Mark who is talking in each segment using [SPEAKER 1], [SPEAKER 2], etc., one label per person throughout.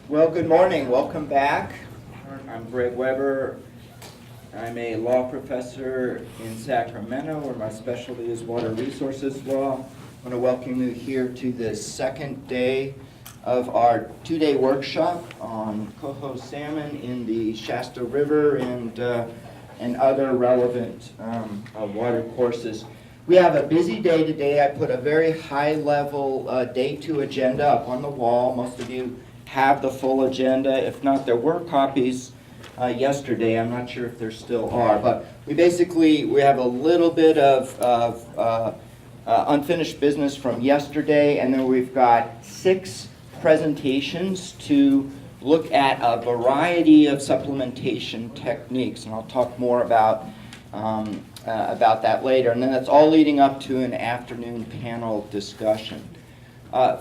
[SPEAKER 1] Well, good morning. Welcome back. I'm Greg Weber. I'm a law professor in Sacramento, where my specialty is water resources law. I want to welcome you here to the second day of our two-day workshop on Coho salmon in the Shasta River and other relevant water courses. We have a busy day today. I put a very high-level day 2 agenda up on the wall. Most of you have the full agenda. If not, there were copies yesterday. I'm not sure if there still are. But we have a little bit of unfinished business from yesterday, and then we've got 6 presentations to look at a variety of supplementation techniques, and I'll talk more about that later. And then that's all leading up to an afternoon panel discussion.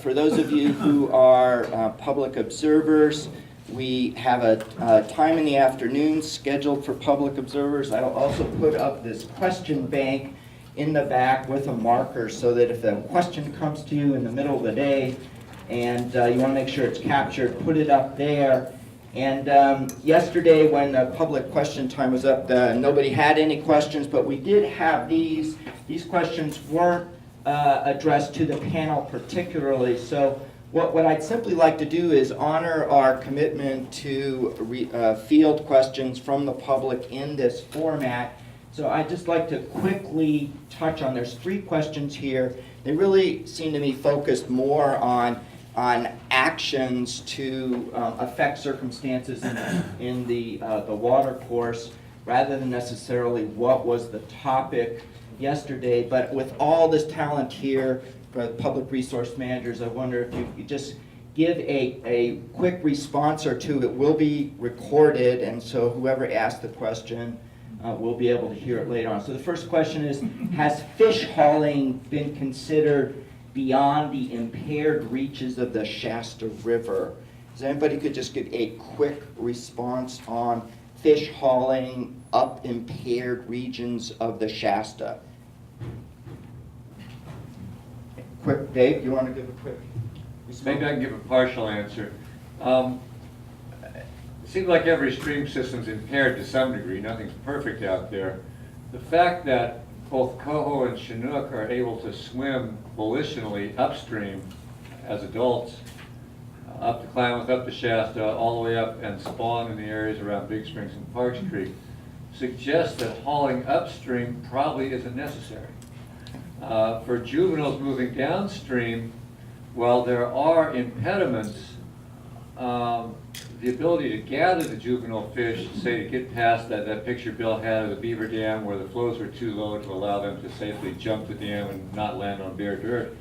[SPEAKER 1] For those of you who are public observers, we have a time in the afternoon scheduled for public observers. I'll also put up this question bank in the back with a marker so that if a question comes to you in the middle of the day and you want to make sure it's captured, put it up there. And yesterday when the public question time was up, nobody had any questions, but we did have these. These questions weren't addressed to the panel particularly. So what I'd simply like to do is honor our commitment to field questions from the public in this format. So I'd just like to quickly touch on, there's 3 questions here. They really seem to me focused more on actions to affect circumstances in the water course rather than necessarily what was the topic yesterday. But with all this talent here for public resource managers, I wonder if you could just give a quick response or two. It will be recorded, and so whoever asked the question will be able to hear it later on. So the first question is, has fish hauling been considered beyond the impaired reaches of the Shasta River? Does anybody could just give a quick response on fish hauling up impaired regions of the Shasta? Quick, Dave, you want to give a quick response?
[SPEAKER 2] Maybe I can give a partial answer. It seems like every stream system's impaired to some degree. Nothing's perfect out there. The fact that both Coho and Chinook are able to swim volitionally upstream as adults, up the Klamath, up the Shasta, all the way up and spawn in the areas around Big Springs and Parks Creek, suggests that hauling upstream probably isn't necessary. For juveniles moving downstream, while there are impediments, the ability to gather the juvenile fish, say to get past that picture Bill had of the beaver dam where the flows were too low to allow them to safely jump the dam and not land on bare dirt.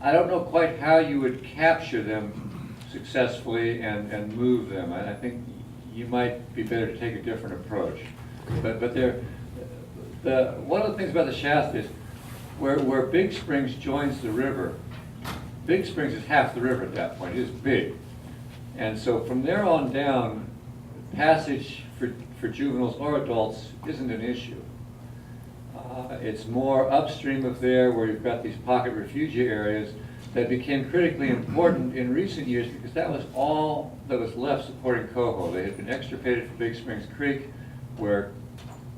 [SPEAKER 2] I don't know quite how you would capture them successfully and move them. I think you might be better to take a different approach. But one of the things about the Shasta is where Big Springs joins the river, Big Springs is half the river at that point. It is big. And so from there on down, passage for juveniles or adults isn't an issue. It's more upstream of there where you've got these pocket refugia areas that became critically important in recent years because that was all that was left supporting Coho. They had been extirpated from Big Springs Creek where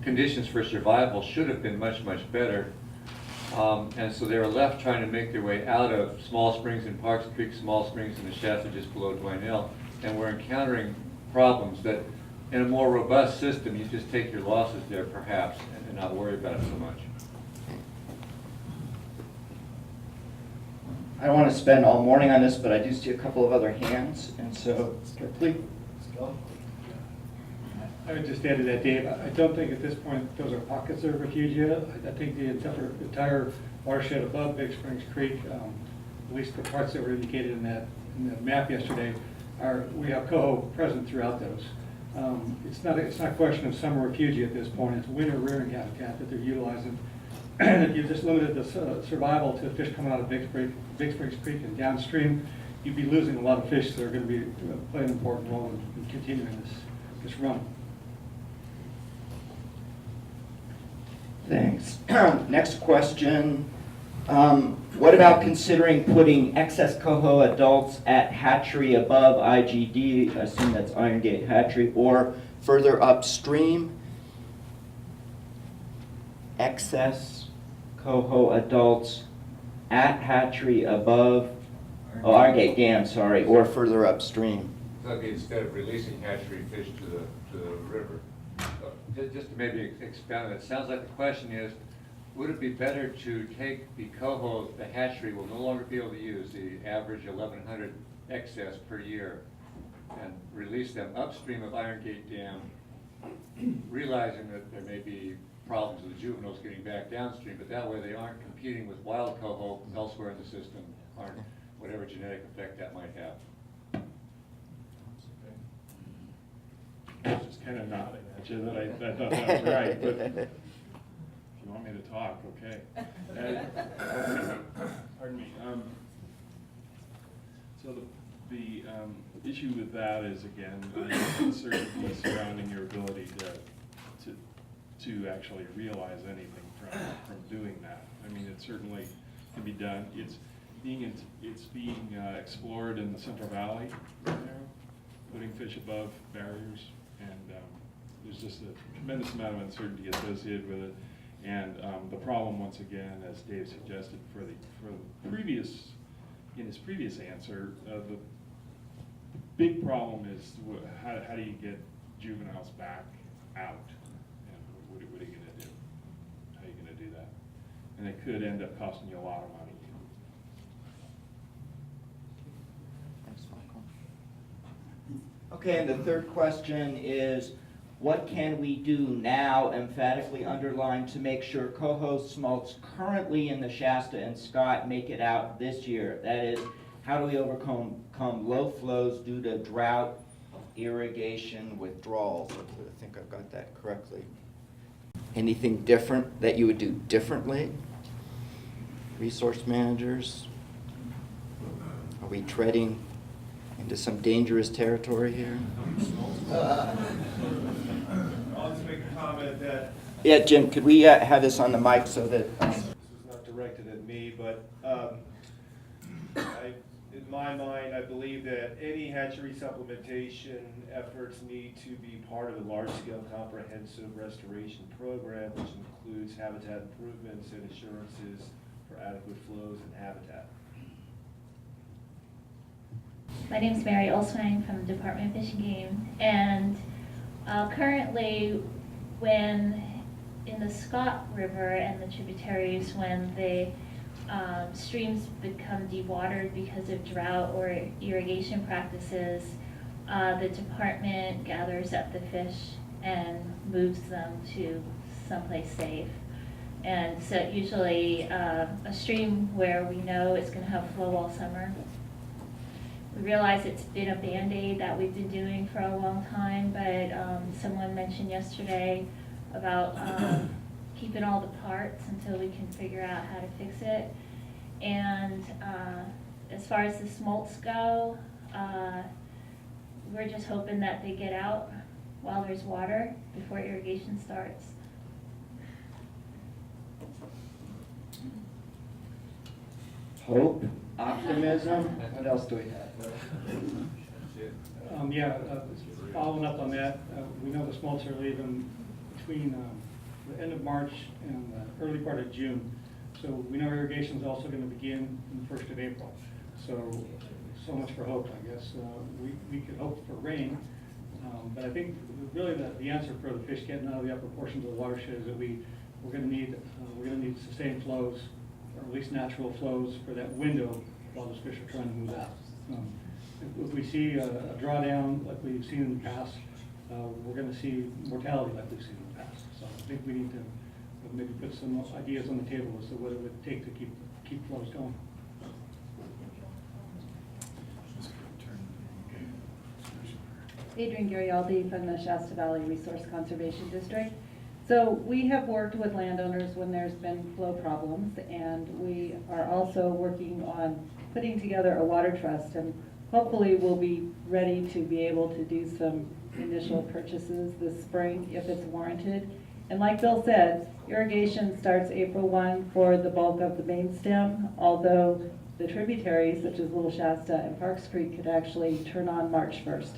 [SPEAKER 2] conditions for survival should have been much, much better. And so they were left trying to make their way out of Small Springs in Parks Creek, Small Springs in the Shasta just below Dwinell, and we're encountering problems that in a more robust system you just take your losses there perhaps and not worry about it so much.
[SPEAKER 1] I don't want to spend all morning on this, but I do see a couple of other hands, and so please.
[SPEAKER 3] I would just add to that, Dave, I don't think at this point those are pockets of refugia. I think the entire watershed above Big Springs Creek, at least the parts that were indicated in the map yesterday, we have Coho present throughout those. It's not a question of summer refugia at this point. It's winter rearing habitat that they're utilizing. And if you just limited the survival to fish coming out of Big Springs Creek and downstream, you'd be losing a lot of fish that are going to be play an important role in continuing this run.
[SPEAKER 1] Thanks. Next question What about considering putting excess coho adults at hatchery above IGD, I assume that's Iron Gate Hatchery, or further upstream? Excess coho adults at hatchery above, oh, Iron Gate Dam, sorry, or further upstream.
[SPEAKER 2] So that'd be instead of releasing hatchery fish to the river. Just to maybe expound on it, sounds like the question is, would it be better to take the coho the hatchery will no longer be able to use, the average 1,100 excess per year, and release them upstream of Iron Gate Dam, realizing that there may be problems with the juveniles getting back downstream, but that way they aren't competing with wild coho elsewhere in the system, aren't whatever genetic effect that might have.
[SPEAKER 4] I was just kind of nodding at you that I thought that was right, but if you want me to talk, okay. Pardon me. So the issue with that is, again, the uncertainty surrounding your ability to actually realize anything from doing that. I mean, it certainly can be done. It's being explored in the Central Valley right now, putting fish above barriers, and there's just a tremendous amount of uncertainty associated with it. And the problem, once again, as Dave suggested, for the previous, in his previous answer, the big problem is how do you get juveniles back out, and what are you going to do? How are you going to do that? And it could end up costing you a lot of money.
[SPEAKER 1] Thanks, Michael. Okay, and the third question is, what can we do now, emphatically underlined, to make sure coho smolts currently in the Shasta and Scott make it out this year? That is, how do we overcome low flows due to drought, irrigation, withdrawals? I think I've got that correctly. Anything different that you would do differently? Resource managers? Are we treading into some dangerous territory here?
[SPEAKER 5] I'll just make a comment that
[SPEAKER 1] Yeah, Jim, could we have this on the mic so that...
[SPEAKER 5] this is not directed at me, but in my mind, I believe that any hatchery supplementation efforts need to be part of a large-scale comprehensive restoration program, which includes habitat improvements and assurances for adequate flows and habitat.
[SPEAKER 6] My name is Mary Olswang from the Department of Fish and Game, and currently, when in the Scott River and the tributaries, when the streams become dewatered because of drought or irrigation practices, the department gathers up the fish and moves them to someplace safe. And so usually a stream where we know it's going to have flow all summer. We realize it's been a Band-Aid that we've been doing for a long time, but someone mentioned yesterday about keeping all the parts until we can figure out how to fix it. And as far as the smolts go, we're just hoping that they get out while there's water before irrigation starts.
[SPEAKER 1] Hope, optimism, what else do we have?
[SPEAKER 3] Following up on that, we know the smolts are leaving between the end of March and the early part of June. So we know irrigation is also going to begin in the 1st of April. So much for hope, I guess. We could hope for rain, but I think really the answer for the fish getting out of the upper portions of the watershed is that we're going to need sustained flows, or at least natural flows, for that window while those fish are trying to move out. If we see a drawdown like we've seen in the past, we're going to see mortality like we've seen in the past. So I think we need to maybe put some ideas on the table as to what it would take to keep flows going.
[SPEAKER 7] Adrienne Garialdi from the Shasta Valley Resource Conservation District. So we have worked with landowners when there's been flow problems, and we are also working on putting together a water trust, and hopefully we'll be ready to be able to do some initial purchases this spring if it's warranted. And like Bill said, irrigation starts April 1 for the bulk of the main stem, although the tributaries, such as Little Shasta and Parks Creek, could actually turn on March 1st.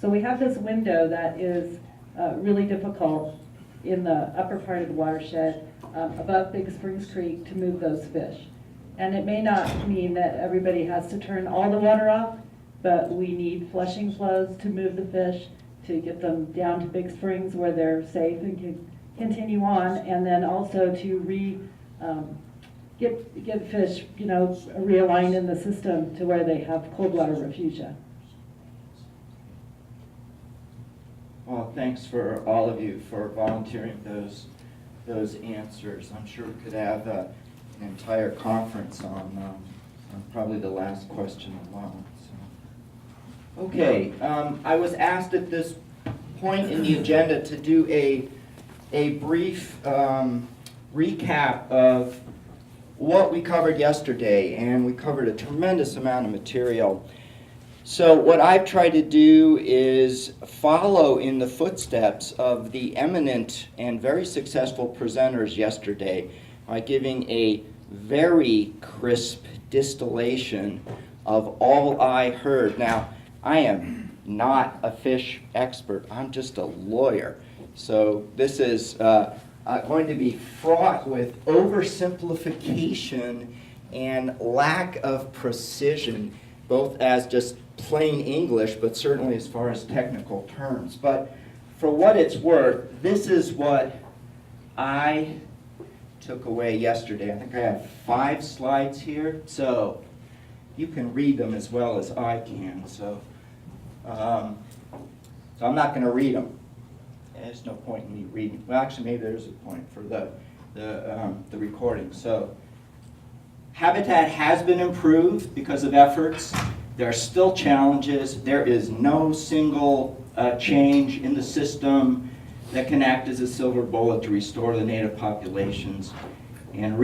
[SPEAKER 7] So we have this window that is really difficult in the upper part of the watershed above Big Springs Creek to move those fish. And it may not mean that everybody has to turn all the water off, but we need flushing flows to move the fish, to get them down to Big Springs where they're safe and can continue on, and then also to get fish, realigned in the system to where they have cold water refugia.
[SPEAKER 1] Well, thanks for all of you for volunteering those answers. I'm sure we could have an entire conference on probably the last question alone. So. Okay, I was asked at this point in the agenda to do a brief recap of what we covered yesterday, and we covered a tremendous amount of material. So what I've tried to do is follow in the footsteps of the eminent and very successful presenters yesterday by giving a very crisp distillation of all I heard. Now, I am not a fish expert. I'm just a lawyer. So this is going to be fraught with oversimplification and lack of precision, both as just plain English, but certainly as far as technical terms. But for what it's worth, this is what I took away yesterday. I think I have 5 slides here, so you can read them as well as I can. So I'm not going to read them. There's no point in me reading. Well, actually, maybe there's a point for the recording. So habitat has been improved because of efforts. There are still challenges. There is no single change in the system that can act as a silver bullet to restore the native populations. And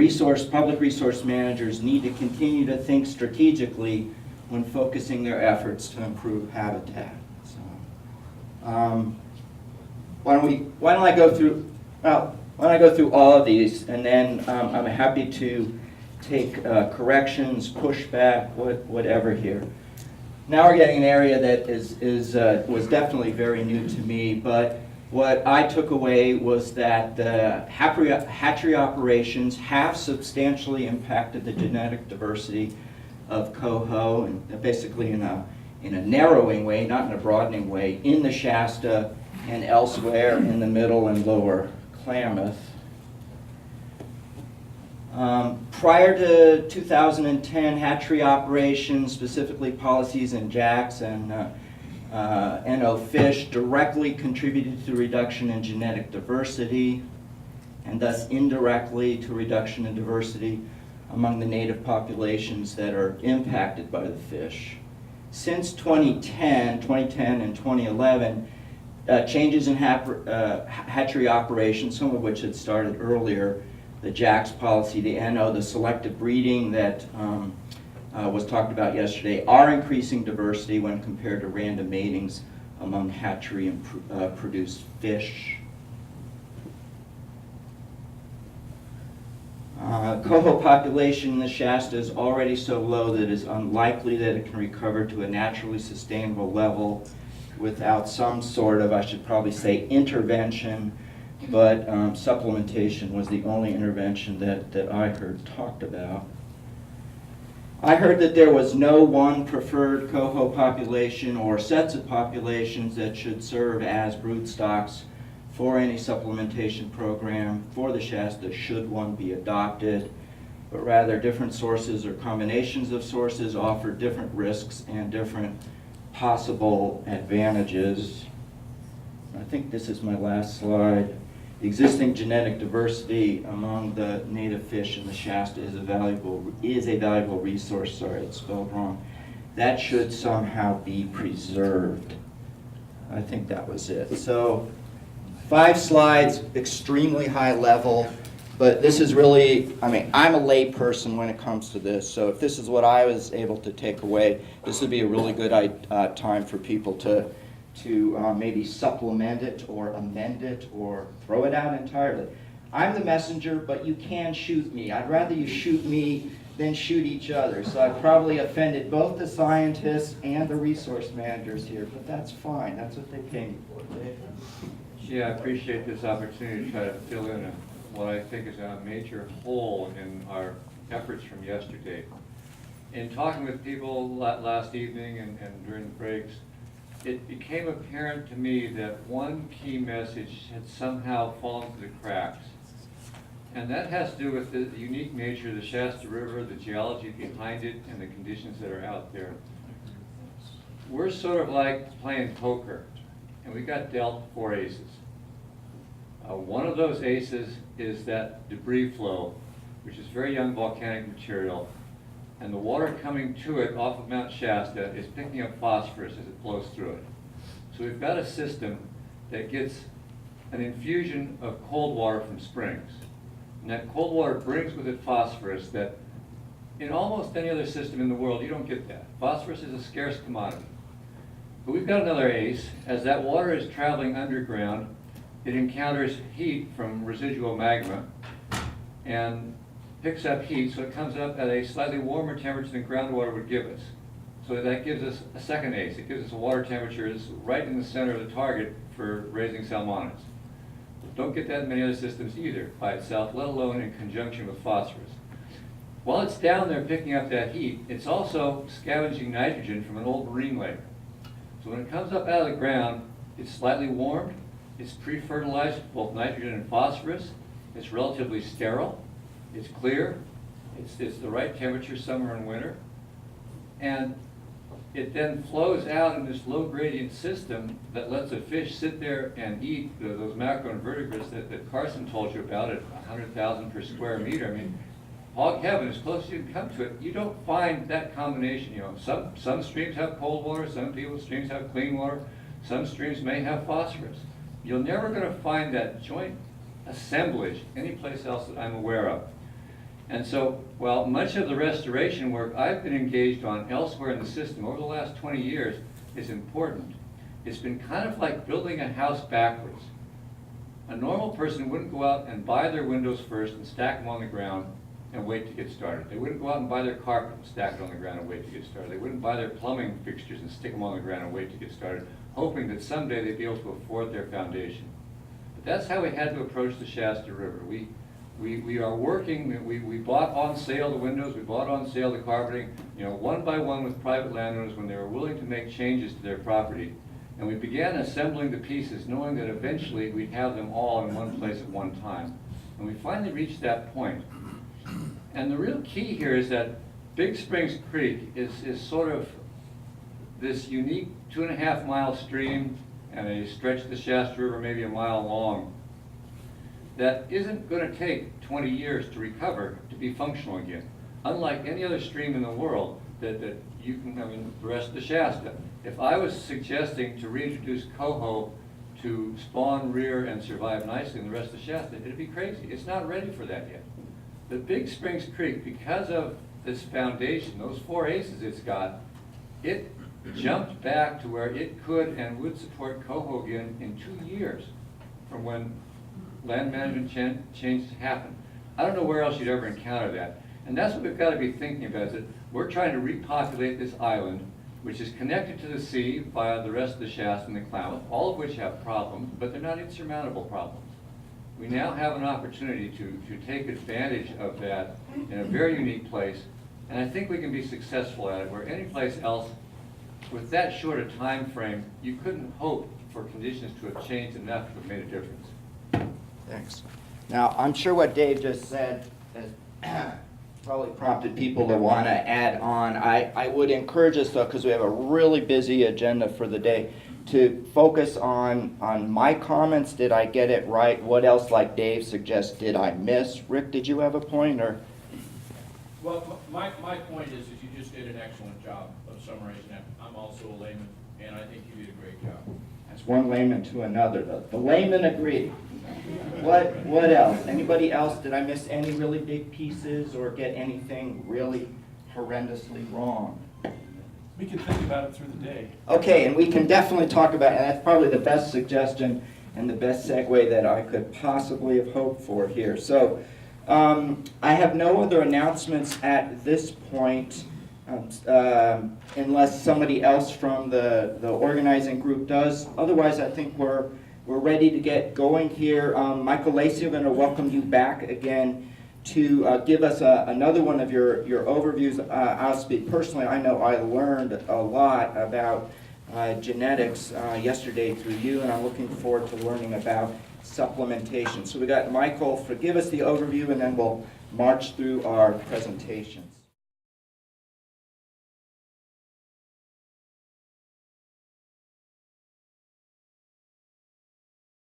[SPEAKER 1] public resource managers need to continue to think strategically when focusing their efforts to improve habitat. So, why don't I go through all of these, and then I'm happy to take corrections, pushback, whatever here. Now we're getting an area that was definitely very new to me, but what I took away was that the hatchery operations have substantially impacted the genetic diversity of Coho, and basically in a narrowing way, not in a broadening way, in the Shasta and elsewhere in the middle and lower Klamath. Prior to 2010, hatchery operations, specifically policies in jacks and NO fish, directly contributed to reduction in genetic diversity, and thus indirectly to reduction in diversity among the native populations that are impacted by the fish. Since 2010 and 2011, changes in hatchery operations, some of which had started earlier, the JAX policy, the NO, the selective breeding that was talked about yesterday, are increasing diversity when compared to random matings among hatchery and produced fish. Coho population in the Shasta is already so low that it is unlikely that it can recover to a naturally sustainable level without some sort of, I should probably say, intervention, but supplementation was the only intervention that I heard talked about. I heard that there was no one preferred Coho population or sets of populations that should serve as brood stocks for any supplementation program for the Shasta should one be adopted, but rather different sources or combinations of sources offer different risks and different possible advantages. I think this is my last slide. The existing genetic diversity among the native fish in the Shasta is a valuable resource. Sorry, it's spelled wrong. That should somehow be preserved. I think that was it. So 5 slides, extremely high level, but this is really, I'm a lay person when it comes to this, so if this is what I was able to take away, this would be a really good time for people to maybe supplement it or amend it or throw it out entirely. I'm the messenger, but you can shoot me. I'd rather you shoot me than shoot each other. So I've probably offended both the scientists and the resource managers here, but that's fine. That's what they pay me for.
[SPEAKER 2] Yeah, I appreciate this opportunity to try to fill in what I think is a major hole in our efforts from yesterday. In talking with people last evening and during the breaks, it became apparent to me that one key message had somehow fallen through the cracks. And that has to do with the unique nature of the Shasta River, the geology behind it, and the conditions that are out there. We're sort of like playing poker, and we got dealt 4 aces. One of those aces is that debris flow, which is very young volcanic material, and the water coming to it off of Mount Shasta is picking up phosphorus as it flows through it. So we've got a system that gets an infusion of cold water from springs. And that cold water brings with it phosphorus that in almost any other system in the world, you don't get that. Phosphorus is a scarce commodity. But we've got another ace. As that water is traveling underground, it encounters heat from residual magma and picks up heat, so it comes up at a slightly warmer temperature than groundwater would give us. So that gives us a second ace. It gives us a water temperature that's right in the center of the target for raising salmonids. Don't get that in many other systems either by itself, let alone in conjunction with phosphorus. While it's down there picking up that heat, it's also scavenging nitrogen from an old marine layer. So when it comes up out of the ground, it's slightly warmed, it's pre-fertilized with both nitrogen and phosphorus, it's relatively sterile, it's clear, it's the right temperature summer and winter, and it then flows out in this low gradient system that lets a fish sit there and eat those macroinvertebrates that Carson told you about at 100,000 per square meter. I mean, hog heaven, as close as you can come to it, you don't find that combination. You know, some streams have cold water, some people's streams have clean water, some streams may have phosphorus. You're never going to find that joint assemblage anyplace else that I'm aware of. And so, while much of the restoration work I've been engaged on elsewhere in the system over the last 20 years is important, it's been kind of like building a house backwards. A normal person wouldn't go out and buy their windows first and stack them on the ground and wait to get started. They wouldn't go out and buy their carpet and stack it on the ground and wait to get started. They wouldn't buy their plumbing fixtures and stick them on the ground and wait to get started, hoping that someday they'd be able to afford their foundation. But that's how we had to approach the Shasta River. We are working, we bought on sale the windows, we bought on sale the carpeting, you know, one by one with private landowners when they were willing to make changes to their property. And we began assembling the pieces knowing that eventually we'd have them all in one place at one time. And we finally reached that point. And the real key here is that Big Springs Creek is sort of this unique 2.5 mile stream and a stretch of the Shasta River maybe a mile long that isn't going to take 20 years to recover to be functional again. Unlike any other stream in the world that you can, I mean, the rest of the Shasta. If I was suggesting to reintroduce Coho to spawn, rear, and survive nicely in the rest of the Shasta, it'd be crazy. It's not ready for that yet. The Big Springs Creek, because of this foundation, those 4 aces it's got, it jumped back to where it could and would support Coho again in 2 years from when land management changes happen. I don't know where else you'd ever encounter that. And that's what we've got to be thinking about, is that we're trying to repopulate this island, which is connected to the sea via the rest of the Shasta and the Klamath, all of which have problems, but they're not insurmountable problems. We now have an opportunity to take advantage of that in a very unique place, and I think we can be successful at it, where any place else, with that short a time frame, you couldn't hope for conditions to have changed enough to have made a difference.
[SPEAKER 1] Thanks. Now, I'm sure what Dave just said has probably prompted people to want to add on. I would encourage us, though, because we have a really busy agenda for the day, to focus on my comments. Did I get it right? What else, like Dave suggests, did I miss? Rick, did you have a point? Or?
[SPEAKER 8] Well, my point is that you just did an excellent job of summarizing that. I'm also a layman, and I think you did a great job.
[SPEAKER 1] That's one layman to another. The laymen agree. What else? Anybody else? Did I miss any really big pieces or get anything really horrendously wrong?
[SPEAKER 4] We can think about it through the day.
[SPEAKER 1] Okay, and we can definitely talk about, and that's probably the best suggestion and the best segue that I could possibly have hoped for here. So I have no other announcements at this point, unless somebody else from the organizing group does. Otherwise, I think we're ready to get going here. Michael Lacey, I'm going to welcome you back again to give us another one of your overviews. I'll speak personally. I know I learned a lot about genetics yesterday through you, and I'm looking forward to learning about supplementation. So we got Michael, give us the overview, and then we'll march through our presentations.